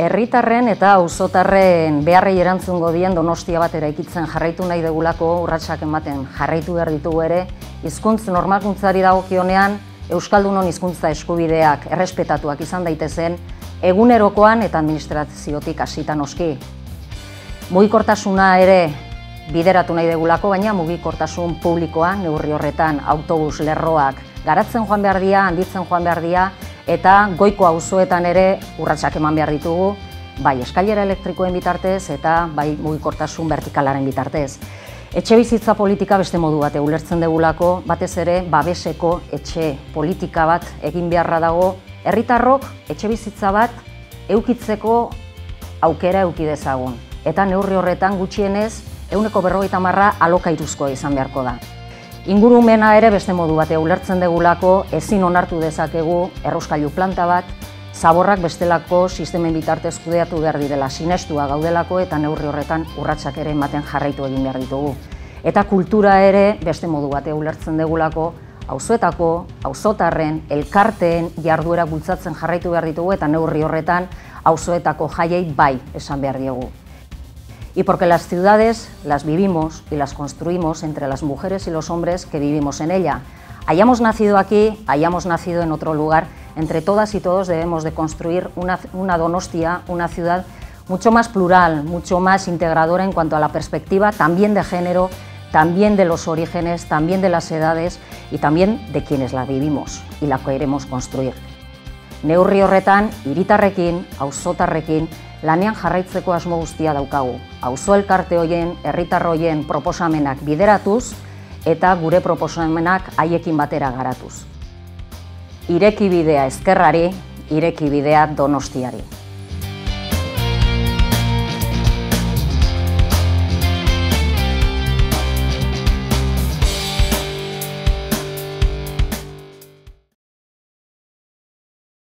Herritarren eta auzotarren beharrei erantzungo dien Donostia bat eraikitzen jarraitu nahi dugulako urratsak ematen jarraitu behar ditugu ere, hizkuntz normalkuntzari dagokionean Euskaldunon hizkuntza eskubideak errespetatuak izan daitezen, egunerokoan eta administraziotik hasita noski. Mugikortasuna ere bideratu nahi dugulako, baina mugikortasun publikoa neurri horretan autobus lerroak garatzen joan behar dira, handitzen joan behar dira, eta goiko auzoetan ere urratsak eman behar ditugu, bai eskailera elektrikoen bitartez eta bai mugikortasun vertikalaren bitartez. Etxebizitza politika beste modu bat ulertzen dugulako, batez ere babeseko etxe politika bat egin beharra dago, herritarrok etxebizitza bat edukitzeko aukera eduki dezagun. Eta neurri horretan gutxienez 50% alokairuzkoa izan beharko da. Ingurumena ere beste modu bat ulertzen dugulako, ezin onartu dezakegu errauskailu planta bat, zaborrak bestelako sistemen bitartez kudeatu behar direla, sinestua gaudelako eta neurri horretan urratsak ere ematen jarraitu egin behar ditugu. Eta kultura ere beste modu bat ulertzen dugulako, auzoetako, auzotarren, elkarteen jarduera bultzatzen jarraitu behar ditugu eta neurri horretan auzoetako jaiei bai esan behar diegu. Y porque las ciudades las vivimos y las construimos entre las mujeres y los hombres que vivimos en ella. Hayamos nacido aquí, hayamos nacido en otro lugar, entre todas y todos debemos de construir una Donostia, una ciudad mucho más plural, mucho más integradora en cuanto a la perspectiva también de género, también de los orígenes, también de las edades y también de quienes la vivimos y la queremos construir. Neurri horretan, hiritarrekin, auzotarrekin, lanean jarraitzeko asmo guztia daukagu. Auzo elkarte hoien, herritar hoien proposamenak bideratuz eta gure proposamenak haiekin batera garatuz. Ireki bidea ezkerrari, ireki bidea Donostiari.